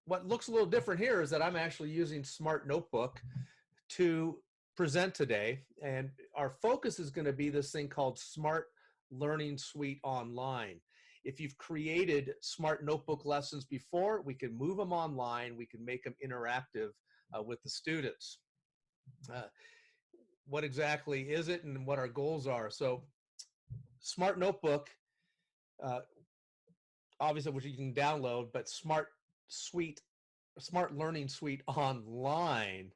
what looks a little different here is that I'm actually using Smart Notebook to present today. And our focus is going to be this thing called Smart Learning Suite Online. If you've created Smart Notebook lessons before, we can move them online. We can make them interactive with the students. What exactly is it and what our goals are? So Smart Notebook, obviously, which you can download, but Smart Learning Suite Online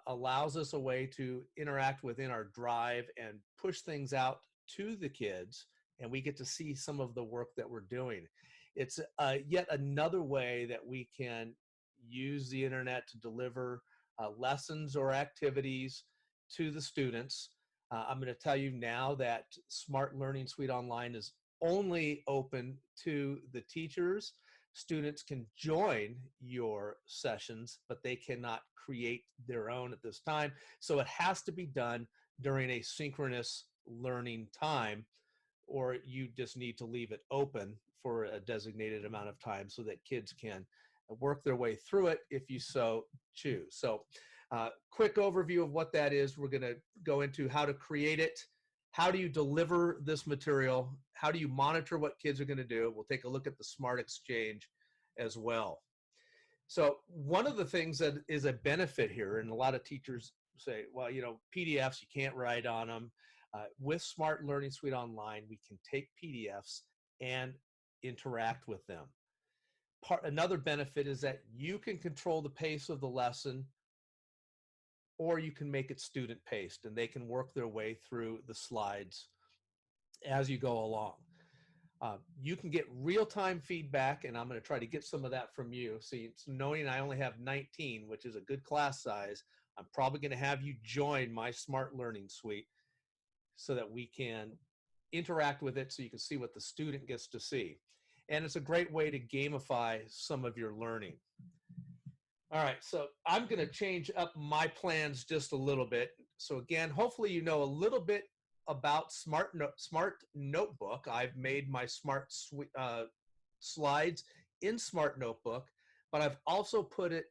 allows us a way to interact within our Drive and push things out to the kids, and we get to see some of the work that we're doing. It's yet another way that we can use the internet to deliver lessons or activities to the students. I'm going to tell you now that Smart Learning Suite Online is only open to the teachers. Students can join your sessions, but they cannot create their own at this time. So it has to be done during a synchronous learning time, or you just need to leave it open for a designated amount of time so that kids can work their way through it if you so choose. So quick overview of what that is. We're going to go into how to create it. How do you deliver this material? How do you monitor what kids are going to do? We'll take a look at the Smart Exchange as well. So one of the things that is a benefit here, and a lot of teachers say, well, you know, PDFs, you can't write on them. With Smart Learning Suite Online, we can take PDFs and interact with them. Another benefit is that you can control the pace of the lesson, or you can make it student-paced, and they can work their way through the slides as you go along. You can get real-time feedback, and I'm going to try to get some of that from you. So knowing I only have 19, which is a good class size, I'm probably going to have you join my Smart Learning Suite so that we can interact with it so you can see what the student gets to see. And it's a great way to gamify some of your learning. All right, so I'm going to change up my plans just a little bit. So again, hopefully you know a little bit about Smart Notebook. I've made my slides in Smart Notebook, but I've also put it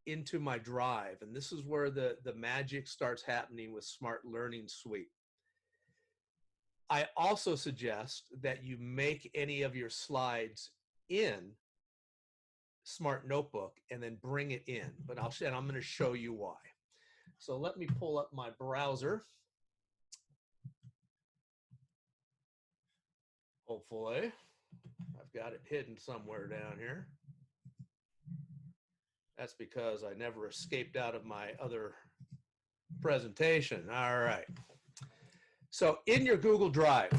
into my Drive, and this is where the magic starts happening with Smart Learning Suite. I also suggest that you make any of your slides in Smart Notebook and then bring it in, but I'm going to show you why. So let me pull up my browser. Hopefully, I've got it hidden somewhere down here. That's because I never escaped out of my other presentation. All right. So in your Google Drive,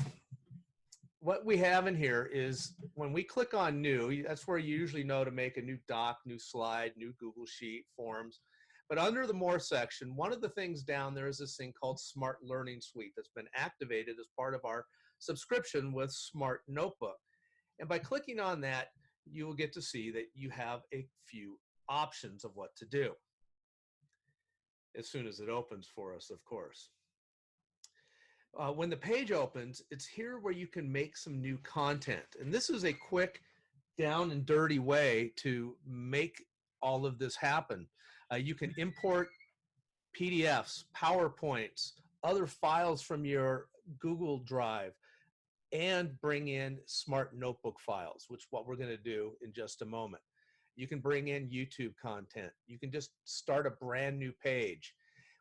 what we have in here is when we click on new, that's where you usually know to make a new doc, new slide, new Google Sheet, forms. But under the More section, one of the things down there is this thing called Smart Learning Suite that's been activated as part of our subscription with Smart Notebook. And by clicking on that, you will get to see that you have a few options of what to do as soon as it opens for us, of course. When the page opens, it's here where you can make some new content. And this is a quick, down and dirty way to make all of this happen. You can import PDFs, PowerPoints, other files from your Google Drive, and bring in Smart Notebook files, which is what we're going to do in just a moment. You can bring in YouTube content. You can just start a brand new page.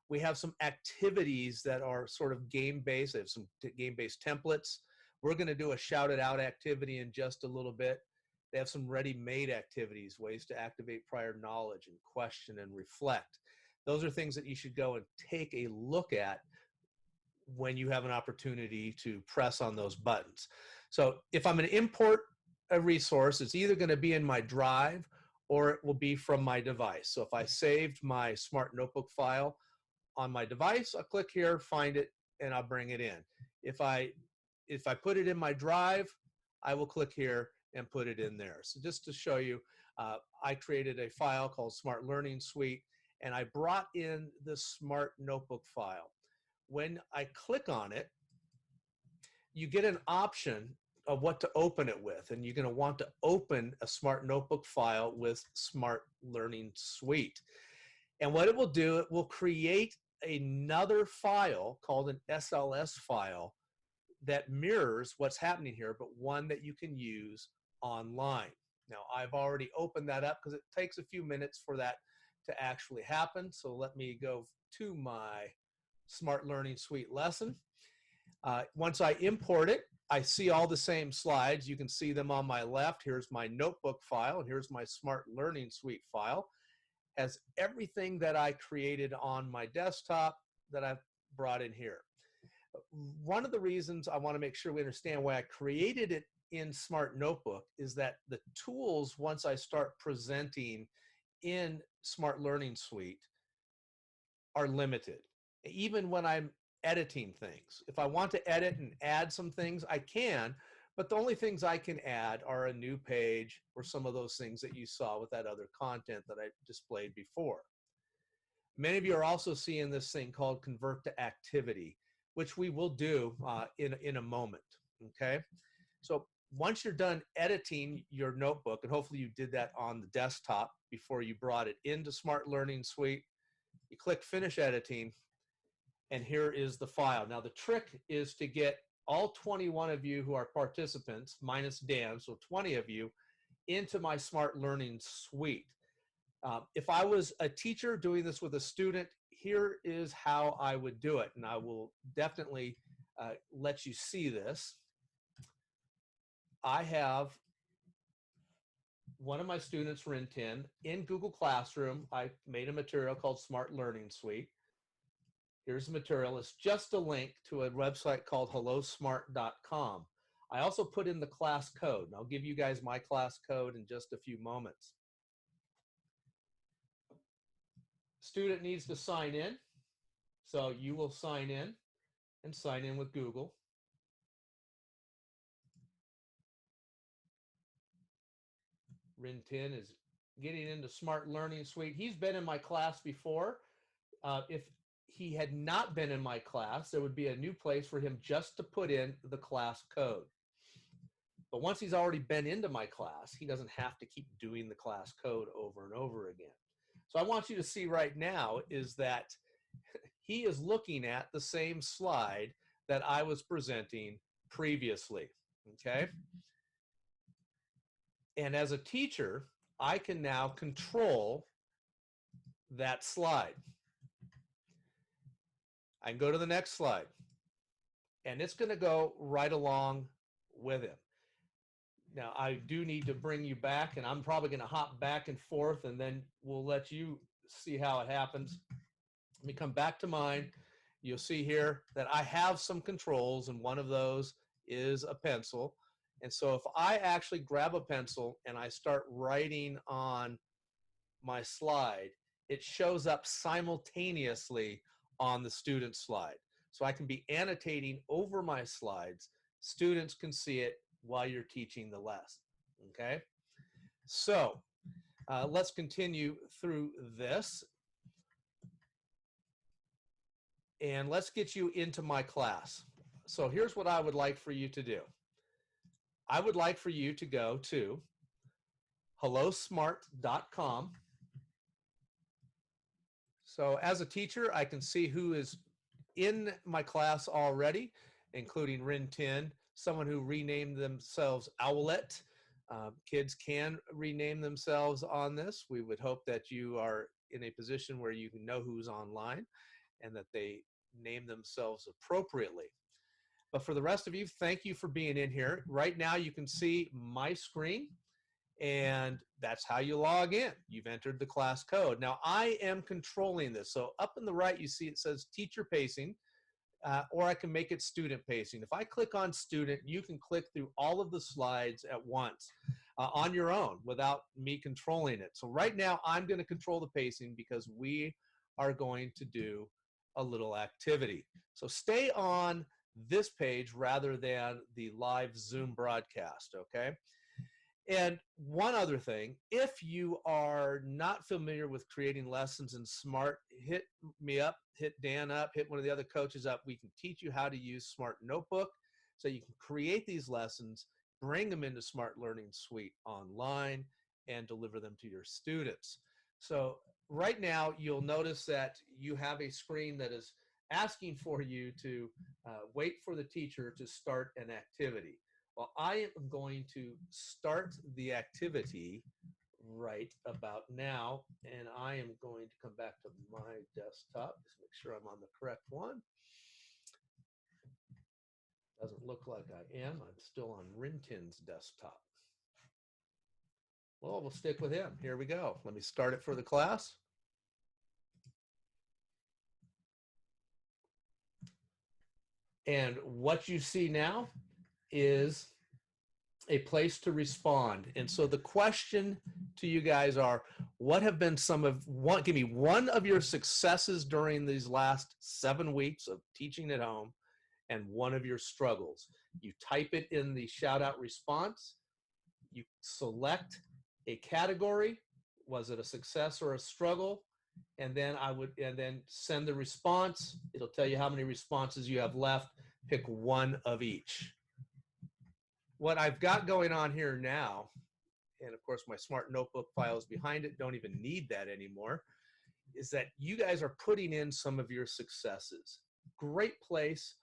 We have some activities that are sort of game-based. I have some game-based templates. We're going to do a shout-it-out activity in just a little bit. They have some ready-made activities, ways to activate prior knowledge and question and reflect. Those are things that you should go and take a look at when you have an opportunity to press on those buttons. So if I'm going to import a resource, it's either going to be in my Drive or it will be from my device. So if I saved my Smart Notebook file on my device, I'll click here, find it, and I'll bring it in. If I put it in my Drive, I will click here and put it in there. So just to show you, I created a file called Smart Learning Suite, and I brought in the Smart Notebook file. When I click on it, you get an option of what to open it with. And you're going to want to open a Smart Notebook file with Smart Learning Suite. And what it will do, it will create another file called an SLS file that mirrors what's happening here, but one that you can use online. Now, I've already opened that up because it takes a few minutes for that to actually happen. So let me go to my Smart Learning Suite lesson. Once I import it, I see all the same slides. You can see them on my left. Here's my notebook file, and here's my Smart Learning Suite file. Has everything that I created on my desktop that I've brought in here. One of the reasons I want to make sure we understand why I created it in Smart Notebook is that the tools, once I start presenting in Smart Learning Suite, are limited. Even when I'm editing things. If I want to edit and add some things, I can, but the only things I can add are a new page or some of those things that you saw with that other content that I displayed before. Many of you are also seeing this thing called Convert to Activity, which we will do in a moment, okay? So once you're done editing your notebook, and hopefully you did that on the desktop before you brought it into Smart Learning Suite, you click Finish Editing, and here is the file. Now the trick is to get all 21 of you who are participants, minus Dan, so 20 of you, into my Smart Learning Suite. If I was a teacher doing this with a student, here is how I would do it, and I will definitely let you see this. I have one of my students, Rin 10, in Google Classroom. I made a material called Smart Learning Suite. Here's the material. It's just a link to a website called hellosmart.com. I also put in the class code, and I'll give you guys my class code in just a few moments. Student needs to sign in, so you will sign in with Google. Rin 10 is getting into Smart Learning Suite. He's been in my class before. If he had not been in my class, there would be a new place for him just to put in the class code. But once he's already been into my class, he doesn't have to keep doing the class code over and over again. So I want you to see right now is that he is looking at the same slide that I was presenting previously, okay? And as a teacher, I can now control that slide. I can go to the next slide, and it's going to go right along with him. Now, I do need to bring you back, and I'm probably going to hop back and forth, and then we'll let you see how it happens. Let me come back to mine. You'll see here that I have some controls, and one of those is a pencil. And so if I actually grab a pencil and I start writing on my slide, it shows up simultaneously on the student slide. So I can be annotating over my slides. Students can see it while you're teaching the lesson, okay? So let's continue through this. And let's get you into my class. So here's what I would like for you to do. I would like for you to go to hellosmart.com. So as a teacher, I can see who is in my class already, including Rin 10, someone who renamed themselves Owlet. Kids can rename themselves on this. We would hope that you are in a position where you can know who's online and that they name themselves appropriately. But for the rest of you, thank you for being in here. Right now you can see my screen, and that's how you log in. You've entered the class code. Now I am controlling this. So up in the right you see it says teacher pacing, or I can make it student pacing. If I click on student, you can click through all of the slides at once on your own without me controlling it. So right now I'm going to control the pacing because we are going to do a little activity. So stay on this page rather than the live Zoom broadcast, okay? And one other thing, if you are not familiar with creating lessons in Smart, hit me up, hit Dan up, hit one of the other coaches up. We can teach you how to use Smart Notebook so you can create these lessons bring them into Smart Learning Suite online and deliver them to your students. So right now, you'll notice that you have a screen that is asking for you to wait for the teacher to start an activity. Well, I am going to start the activity right about now, and I am going to come back to my desktop, just make sure I'm on the correct one. Doesn't look like I am. I'm still on Rintin's desktop. Well, we'll stick with him. Here we go. Let me start it for the class. And what you see now is a place to respond. And so the question to you guys are, what have been give me one of your successes during these last 7 weeks of teaching at home and one of your struggles. You type it in the shout out response. You select a category. Was it a success or a struggle? And then send the response. It'll tell you how many responses you have left. Pick one of each. What I've got going on here now, and of course my smart notebook files behind it don't even need that anymore, is that you guys are putting in some of your successes. Great place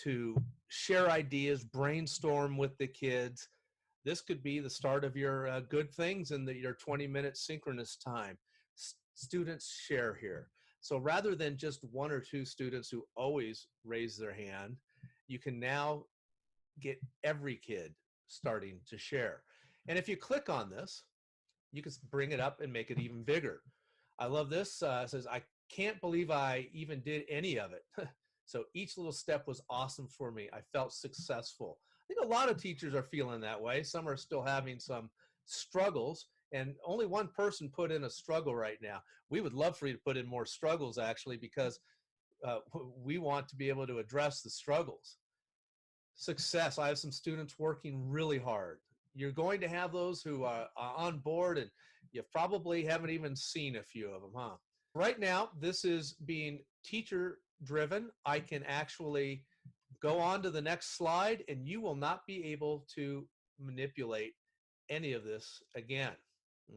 to share ideas, brainstorm with the kids. This could be the start of your good things in your 20-minute synchronous time. Students share here. So rather than just 1 or 2 students who always raise their hand, you can now get every kid starting to share. And if you click on this, you can bring it up and make it even bigger. I love this. It says, I can't believe I even did any of it. So each little step was awesome for me. I felt successful. I think a lot of teachers are feeling that way. Some are still having some struggles, and only one person put in a struggle right now. We would love for you to put in more struggles, actually, because we want to be able to address the struggles. Success. I have some students working really hard. You're going to have those who are on board, and you probably haven't even seen a few of them, huh? Right now, this is being teacher driven. I can actually go on to the next slide, and you will not be able to manipulate any of this again.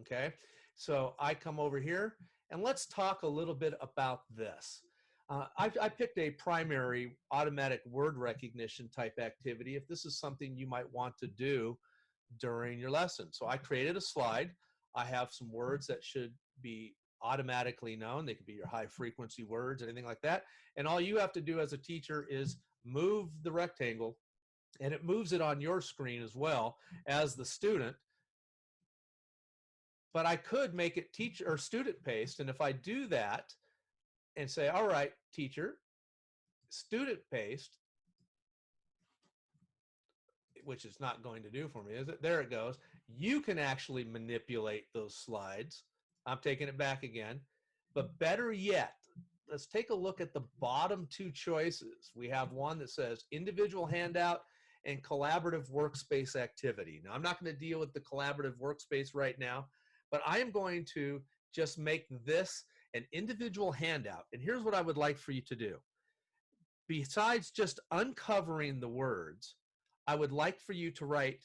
Okay, so I come over here, and let's talk a little bit about this. I picked a primary automatic word recognition type activity if this is something you might want to do during your lesson. So I created a slide. I have some words that should be automatically known. They could be your high frequency words, anything like that. And all you have to do as a teacher is move the rectangle, and it moves it on your screen as well as the student. But I could make it teacher or student paste. And if I do that and say, all right, teacher, student paste, which it's not going to do for me, is it? There it goes. You can actually manipulate those slides. I'm taking it back again. But better yet, let's take a look at the bottom 2 choices. We have one that says individual handout and collaborative workspace activity. Now, I'm not going to deal with the collaborative workspace right now, but I am going to just make this an individual handout. And here's what I would like for you to do. Besides just uncovering the words, I would like for you to write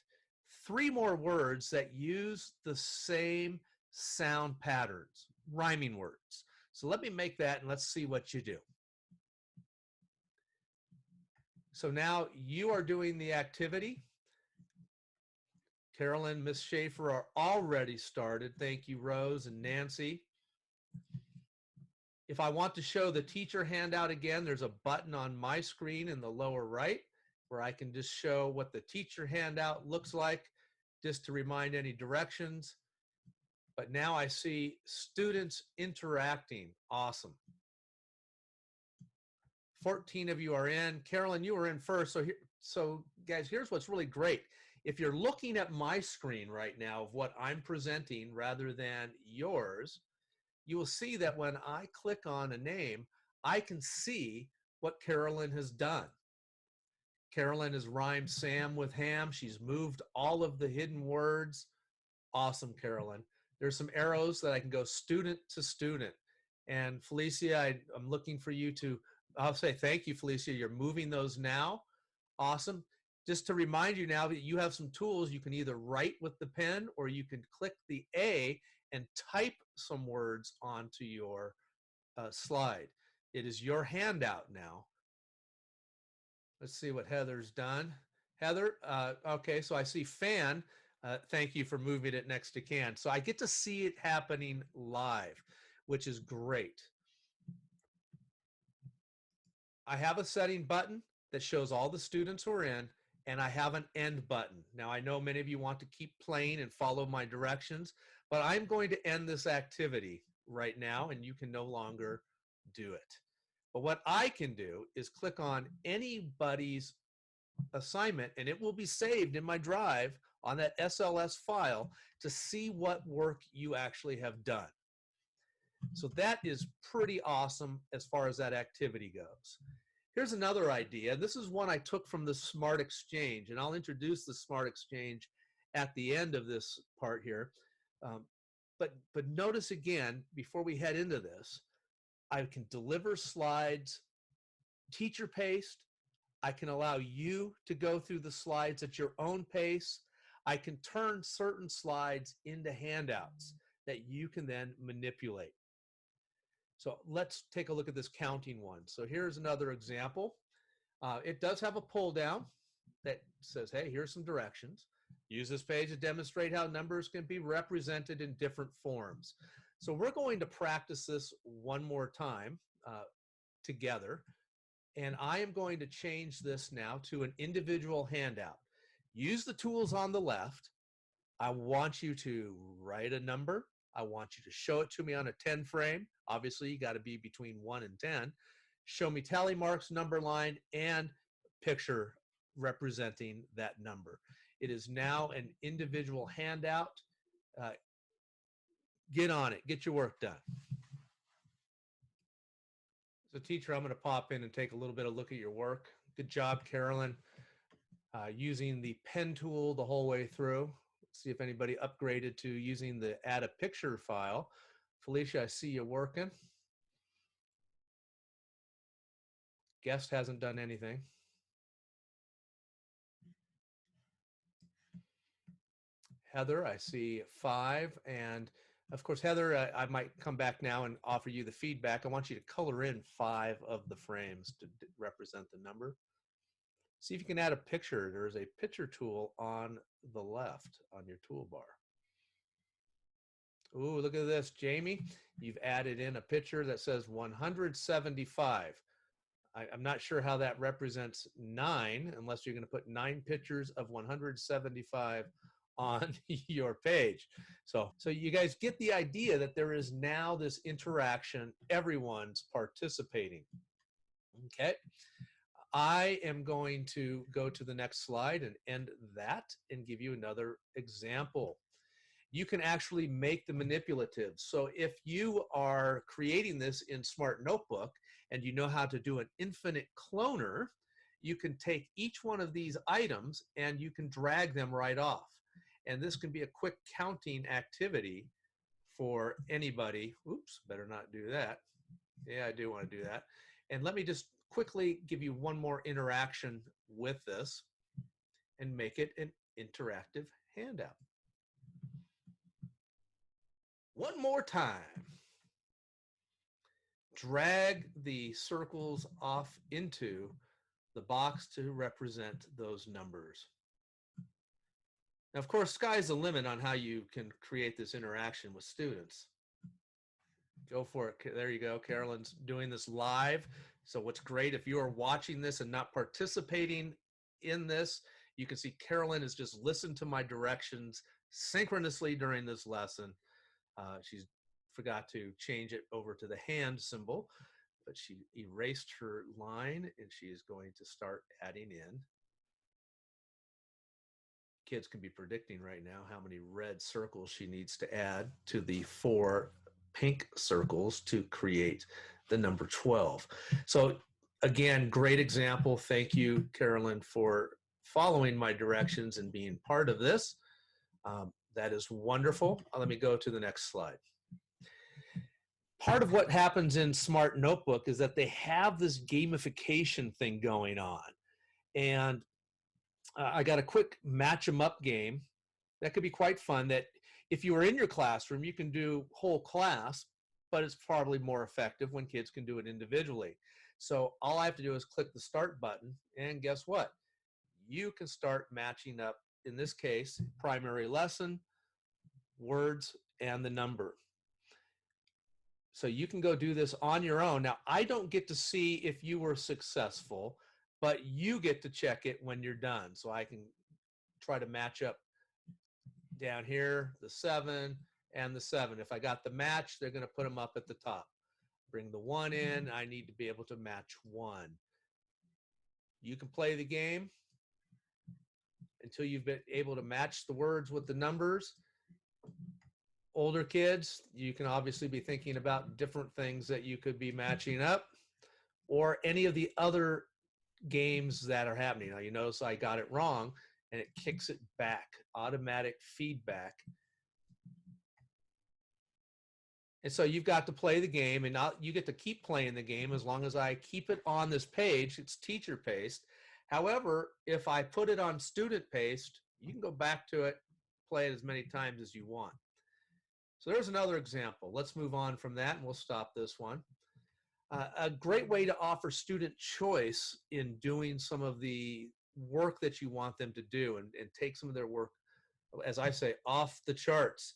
3 more words that use the same sound patterns, rhyming words. So let me make that, and let's see what you do. So now you are doing the activity. Carolyn, Miss Schaefer are already started. Thank you, Rose and Nancy. If I want to show the teacher handout again, there's a button on my screen in the lower right where I can just show what the teacher handout looks like, just to remind any directions. But now I see students interacting. Awesome. 14 of you are in. Carolyn, you were in first. So guys, here's what's really great. If you're looking at my screen right now of what I'm presenting rather than yours, you will see that when I click on a name, I can see what Carolyn has done. Carolyn has rhymed Sam with ham. She's moved all of the hidden words. Awesome, Carolyn. There's some arrows that I can go student to student. And Felicia, I'm looking for you to, I'll say thank you, Felicia. You're moving those now. Awesome. Just to remind you now that you have some tools, you can either write with the pen or you can click the A and type some words onto your slide. It is your handout now. Let's see what Heather's done. Heather, okay, so I see fan. Thank you for moving it next to can. So I get to see it happening live, which is great. I have a setting button that shows all the students who are in, and I have an end button. Now, I know many of you want to keep playing and follow my directions, but I'm going to end this activity right now, and you can no longer do it. But what I can do is click on anybody's assignment, and it will be saved in my drive on that SLS file to see what work you actually have done. So that is pretty awesome as far as that activity goes. Here's another idea. This is one I took from the Smart Exchange, and I'll introduce the Smart Exchange at the end of this part here. But notice again, before we head into this, I can deliver slides, teacher paced. I can allow you to go through the slides at your own pace. I can turn certain slides into handouts that you can then manipulate. So let's take a look at this counting one. So here's another example. It does have a pull down that says, hey, here's some directions. Use this page to demonstrate how numbers can be represented in different forms. So we're going to practice this one more time together. And I am going to change this now to an individual handout. Use the tools on the left. I want you to write a number. I want you to show it to me on a 10 frame. Obviously, you got to be between 1 and 10. Show me tally marks, number line, and picture representing that number. It is now an individual handout. Get on it. Get your work done. So teacher, I'm going to pop in and take a little bit of look at your work. Good job, Carolyn, using the pen tool the whole way through. Let's see if anybody upgraded to using the add a picture file. Felicia, I see you working. Guest hasn't done anything. Heather, I see 5. And of course, Heather, I might come back now and offer you the feedback. I want you to color in 5 of the frames to represent the number. See if you can add a picture. There's a picture tool on the left on your toolbar. Ooh, look at this, Jamie. You've added in a picture that says 175. I'm not sure how that represents 9, unless you're going to put 9 pictures of 175 on your page. So you guys get the idea that there is now this interaction. Everyone's participating. Okay. I am going to go to the next slide and end that and give you another example. You can actually make the manipulatives. So if you are creating this in Smart Notebook and you know how to do an infinite cloner, you can take each one of these items and you can drag them right off. And this can be a quick counting activity for anybody. Oops, better not do that. Yeah, I do want to do that. And let me just quickly give you one more interaction with this and make it an interactive handout. One more time. Drag the circles off into the box to represent those numbers. Now, of course, sky's the limit on how you can create this interaction with students. Go for it. There you go. Carolyn's doing this live. So what's great, if you are watching this and not participating in this, you can see Carolyn has just listened to my directions synchronously during this lesson. She's forgot to change it over to the hand symbol, but she erased her line and she is going to start adding in. Kids can be predicting right now how many red circles she needs to add to the 4 pink circles to create the number 12. So again, great example. Thank you, Carolyn, for following my directions and being part of this. That is wonderful. Let me go to the next slide. Part of what happens in Smart Notebook is that they have this gamification thing going on. And I got a quick match 'em up game that could be quite fun, that if you were in your classroom, you can do whole class, but it's probably more effective when kids can do it individually. So all I have to do is click the start button, and guess what? You can start matching up, in this case, primary lesson, words, and the number. So you can go do this on your own. Now, I don't get to see if you were successful, but you get to check it when you're done. So I can try to match up down here, the 7 and the 7. If I got the match, they're going to put them up at the top. Bring the 1 in. I need to be able to match 1. You can play the game until you've been able to match the words with the numbers. Older kids, you can obviously be thinking about different things that you could be matching up, or any of the other games that are happening. Now, you notice I got it wrong, and it kicks it back, automatic feedback. And so you've got to play the game, and you get to keep playing the game as long as I keep it on this page. It's teacher paced. However, if I put it on student paced, you can go back to it, play it as many times as you want. So there's another example. Let's move on from that, and we'll stop this one. A great way to offer student choice in doing some of the work that you want them to do, and take some of their work, as I say, off the charts.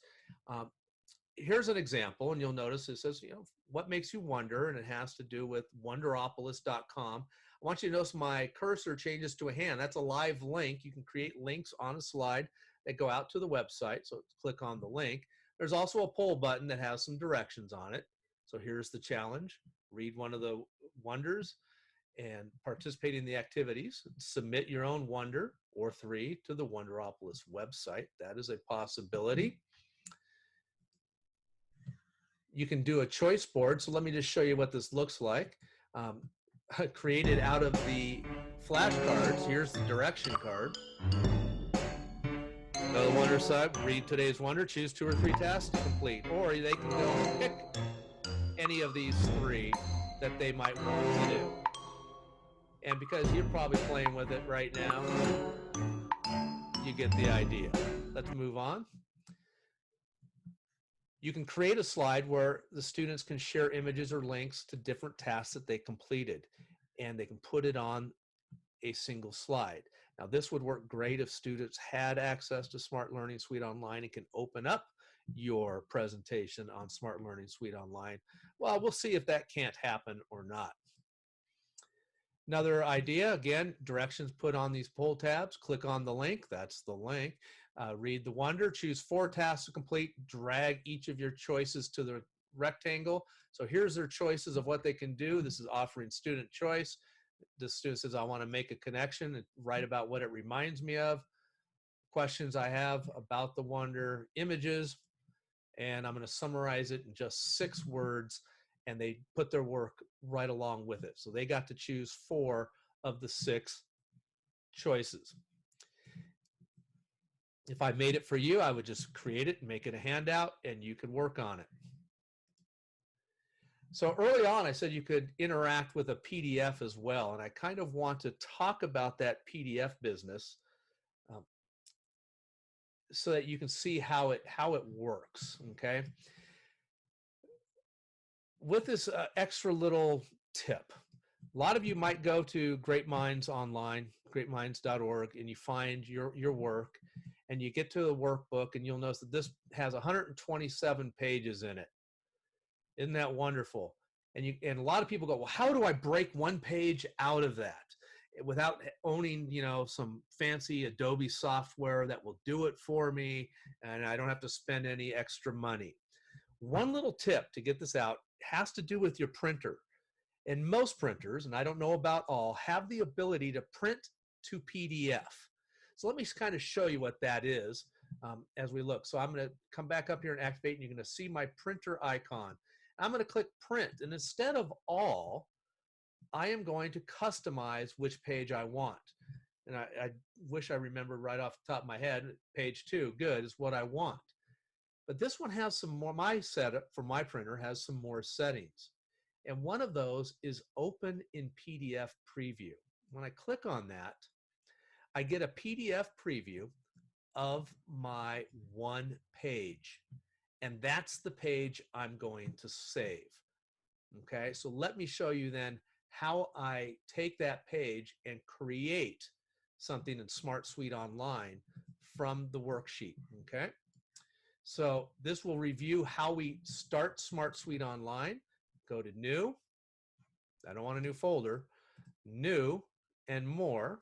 Here's an example, and you'll notice it says, what makes you wonder, and it has to do with wonderopolis.com. I want you to notice my cursor changes to a hand. That's a live link. You can create links on a slide that go out to the website, so click on the link. There's also a poll button that has some directions on it. So here's the challenge. Read one of the wonders and participate in the activities. Submit your own wonder or 3 to the Wonderopolis website. That is a possibility. You can do a choice board. So let me just show you what this looks like. Created out of the flashcards. Here's the direction card. Go to the wonder side, read today's wonder, choose 2 or 3 tasks to complete. Or they can go and pick any of these 3 that they might want to do. And because you're probably playing with it right now, you get the idea. Let's move on. You can create a slide where the students can share images or links to different tasks that they completed, and they can put it on a single slide. Now, this would work great if students had access to Smart Learning Suite Online and can open up your presentation on Smart Learning Suite Online. Well, we'll see if that can't happen or not. Another idea, again, directions put on these poll tabs. Click on the link. That's the link. Read the wonder. Choose 4 tasks to complete. Drag each of your choices to the rectangle. So here's their choices of what they can do. This is offering student choice. The student says, I want to make a connection and write about what it reminds me of. Questions I have about the wonder, images, and I'm going to summarize it in just 6 words, and they put their work right along with it. So they got to choose 4 of the 6 choices. If I made it for you, I would just create it and make it a handout, and you could work on it. So early on, I said you could interact with a PDF as well, and I kind of want to talk about that PDF business so that you can see how it works, okay? With this extra little tip, a lot of you might go to Great Minds Online, greatminds.org, and you find your work, and you get to the workbook, and you'll notice that this has 127 pages in it. Isn't that wonderful? And a lot of people go, well, how do I break one page out of that without owning, some fancy Adobe software that will do it for me, and I don't have to spend any extra money? One little tip to get this out has to do with your printer. And most printers, and I don't know about all, have the ability to print to PDF. So let me kind of show you what that is as we look. So I'm going to come back up here and activate, and you're going to see my printer icon. I'm going to click print, and instead of all, I am going to customize which page I want. And I wish I remembered right off the top of my head, page 2, good, is what I want. But this one has some more, my setup for my printer has some more settings. And one of those is open in PDF preview. When I click on that, I get a PDF preview of my one page, and that's the page I'm going to save. Okay, so let me show you then how I take that page and create something in Smart Suite Online from the worksheet. Okay, so this will review how we start Smart Suite Online. Go to New. I don't want a new folder. New and More,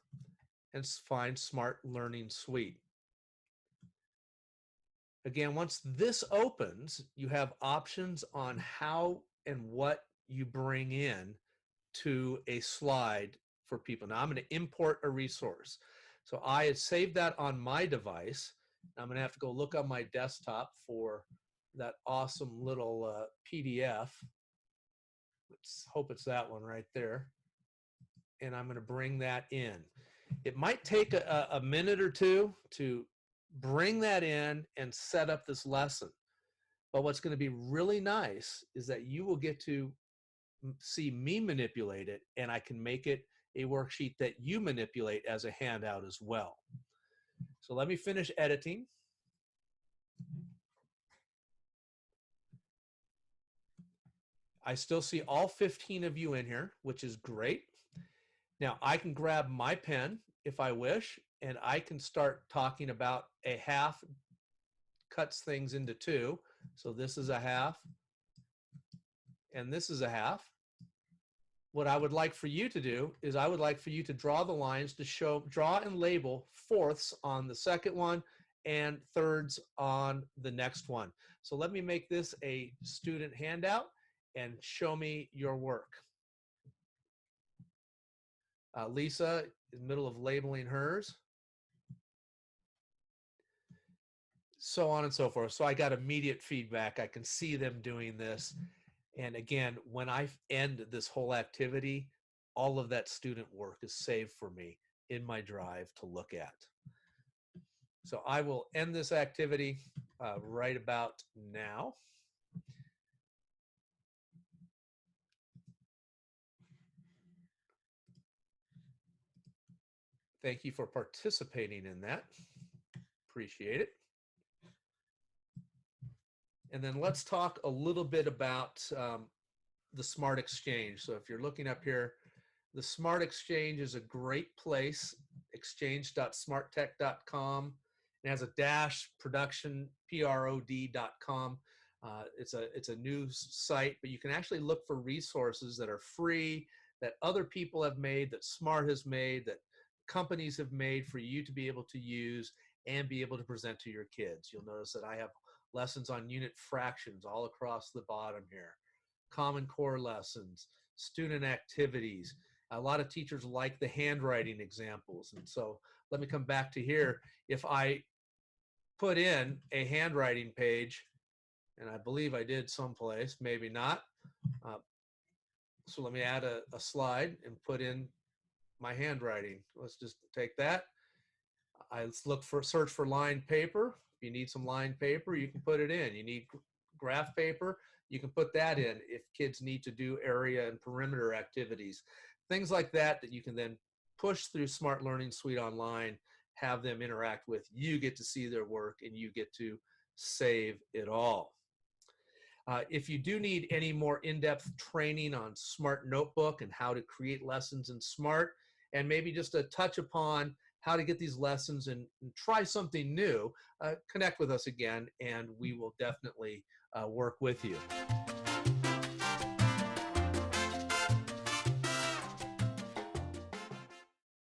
and find Smart Learning Suite. Again, once this opens, you have options on how and what you bring in to a slide for people. Now I'm going to import a resource. So I had saved that on my device. I'm going to have to go look on my desktop for that awesome little PDF. Let's hope it's that one right there. And I'm going to bring that in. It might take a minute or two to bring that in and set up this lesson. But what's going to be really nice is that you will get to see me manipulate it, and I can make it a worksheet that you manipulate as a handout as well. So let me finish editing. I still see all 15 of you in here, which is great. Now I can grab my pen if I wish, and I can start talking about a half cuts things into two. So this is a half, and this is a half. What I would like for you to do is I would like for you to draw the lines to draw and label fourths on the second one and thirds on the next one. So let me make this a student handout and show me your work. Lisa in the middle of labeling hers. So on and so forth. So I got immediate feedback. I can see them doing this. And again, when I end this whole activity, all of that student work is saved for me in my drive to look at. So I will end this activity right about now. Thank you for participating in that. Appreciate it. And then let's talk a little bit about the Smart Exchange. So if you're looking up here, the Smart Exchange is a great place, exchange.smarttech.com. It has a dash production, prod.com. It's a news site, but you can actually look for resources that are free, that other people have made, that Smart has made, that companies have made for you to be able to use and be able to present to your kids. You'll notice that I have lessons on unit fractions all across the bottom here, Common Core lessons, student activities. A lot of teachers like the handwriting examples. And so let me come back to here. If I put in a handwriting page, and I believe I did someplace, maybe not. So let me add a slide and put in my handwriting. Let's just take that. I search for lined paper. If you need some lined paper, you can put it in. You need graph paper, you can put that in if kids need to do area and perimeter activities. Things like that that you can then push through Smart Learning Suite Online, have them interact with. You get to see their work and you get to save it all. If you do need any more in-depth training on Smart Notebook and how to create lessons in Smart, and maybe just a touch upon how to get these lessons and try something new, connect with us again, and we will definitely work with you.